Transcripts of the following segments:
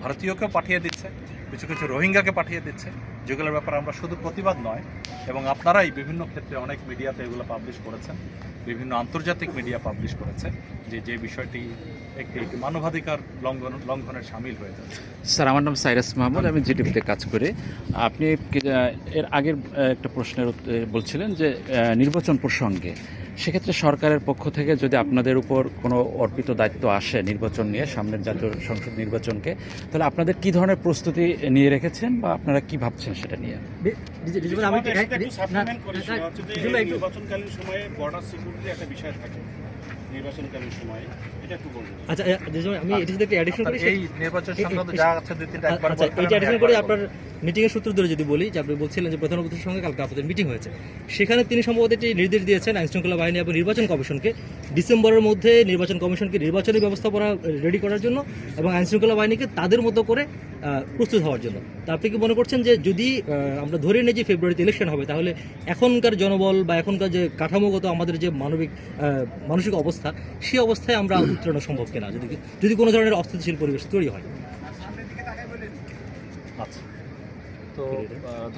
ভারতীয়কেও পাঠিয়ে দিচ্ছে, কিছু কিছু রোহিঙ্গাকে পাঠিয়ে দিচ্ছে, যেগুলোর ব্যাপারে আমরা শুধু প্রতিবাদ নয়, এবং আপনারাই বিভিন্ন ক্ষেত্রে অনেক মিডিয়াতে এগুলো পাবলিশ করেছেন, বিভিন্ন আন্তর্জাতিক মিডিয়া পাবলিশ করেছে যে বিষয়টি একটি মানবাধিকার লঙ্ঘনের সামিল হয়ে যাচ্ছে। স্যার, আমার নাম সাইরাস মাহমুদ, আমি জিটিভিতে কাজ করি। আপনি এর আগের একটা প্রশ্নের বলছিলেন যে নির্বাচন প্রসঙ্গে, সেক্ষেত্রে সরকারের পক্ষ থেকে যদি আপনাদের উপর কোনো অর্পিত দায়িত্ব আসে নির্বাচন নিয়ে, সামনের জাতীয় সংসদ নির্বাচনকে, তাহলে আপনাদের কী ধরনের প্রস্তুতি নিয়ে রেখেছেন বা আপনারা কি ভাবছেন সেটা নিয়ে? নির্বাচনকালীন সময়ে বর্ডার সিকিউরিটি একটা বিষয় থাকে নির্বাচনকালীন সময়ে, এটা একটু বলবেন। আচ্ছা, আমি এটা যদি একটু অ্যাডিশন করি, এই নির্বাচন সংক্রান্ত যা আছে দুই তিনটা একবার আচ্ছা, এইটা অ্যাডিশন করে আপনার মিটিংয়ের সূত্র ধরে যদি বলি, যে আপনি বলছিলেন যে প্রধান উপদেষ্টার সঙ্গে কালকে আপনাদের মিটিং হয়েছে, সেখানে তিনি সম্ভবত একটি নির্দেশ দিয়েছেন আইনশৃঙ্খলা বাহিনী এবং নির্বাচন কমিশনকে ডিসেম্বরের মধ্যে নির্বাচন কমিশনকে নির্বাচনী ব্যবস্থাপনা রেডি করার জন্য এবং আইনশৃঙ্খলা বাহিনীকে তাদের মতো করে প্রস্তুত হওয়ার জন্য। তা আপনি কি মনে করছেন যে যদি আমরা ধরে নিই যে ফেব্রুয়ারিতে ইলেকশন হবে, তাহলে এখনকার জনবল বা এখনকার যে কাঠামোগত আমাদের যে মানসিক অবস্থা, সেই অবস্থায় আমরা উত্তরণ সম্ভব কিনা, যদি কোনো ধরনের অস্থিতিশীল পরিবেশ তৈরি হয়? আচ্ছা, তো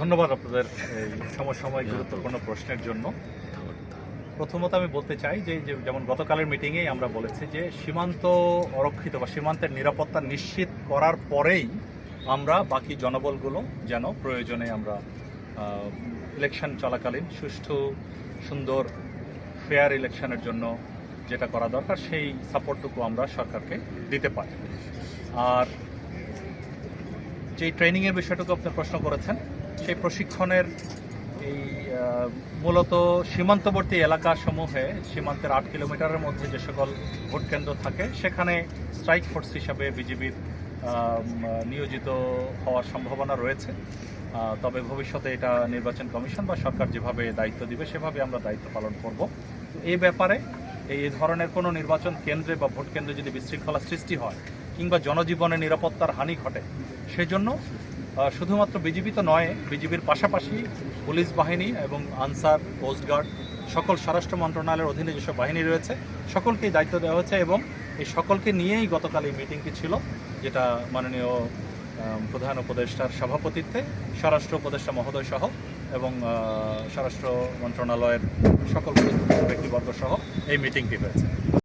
ধন্যবাদ আপনাদের এই সমসাময়িক গুরুত্বপূর্ণ প্রশ্নের জন্য। প্রথমত আমি বলতে চাই যে যেমন গতকালের মিটিংয়েই আমরা বলেছি যে সীমান্ত অরক্ষিত বা সীমান্তের নিরাপত্তা নিশ্চিত করার পরেই আমরা বাকি জনবলগুলো যেন প্রয়োজনে আমরা ইলেকশন চলাকালীন সুষ্ঠু, সুন্দর, ফেয়ার ইলেকশনের জন্য যেটা করা দরকার সেই সাপোর্টটুকু আমরা সরকারকে দিতে পারি। আর যেই ট্রেনিংয়ের বিষয়টুকু আপনি প্রশ্ন করেছেন, সেই প্রশিক্ষণের এই মূলত সীমান্তবর্তী এলাকাসমূহে সীমান্তের 8 কিলোমিটারের মধ্যে যে সকল ভোট কেন্দ্র থাকে সেখানে স্ট্রাইক ফোর্স হিসাবে বিজিবির নিয়োজিত হওয়ার সম্ভাবনা রয়েছে। তবে ভবিষ্যতে এটা নির্বাচন কমিশন বা সরকার যেভাবে দায়িত্ব দিবে সেভাবে আমরা দায়িত্ব পালন করব। এই ব্যাপারে এই ধরনের কোনো নির্বাচন কেন্দ্রে বা ভোট কেন্দ্রে যদি বিশৃঙ্খলা সৃষ্টি হয় কিংবা জনজীবনে নিরাপত্তার হানি ঘটে, সেজন্য শুধুমাত্র বিজিবি তো নয়, বিজিবির পাশাপাশি পুলিশ বাহিনী এবং আনসার, কোস্টগার্ড, সকল স্বরাষ্ট্র মন্ত্রণালয়ের অধীনে যেসব বাহিনী রয়েছে সকলকেই দায়িত্ব দেওয়া হয়েছে, এবং এই সকলকে নিয়েই গতকাল এই মিটিংটি ছিল, যেটা মাননীয় প্রধান উপদেষ্টার সভাপতিত্বে স্বরাষ্ট্র উপদেষ্টা মহোদয় সহ এবং স্বরাষ্ট্র মন্ত্রণালয়ের সকল ব্যক্তিবর্গ সহ এই মিটিংটি হয়েছে।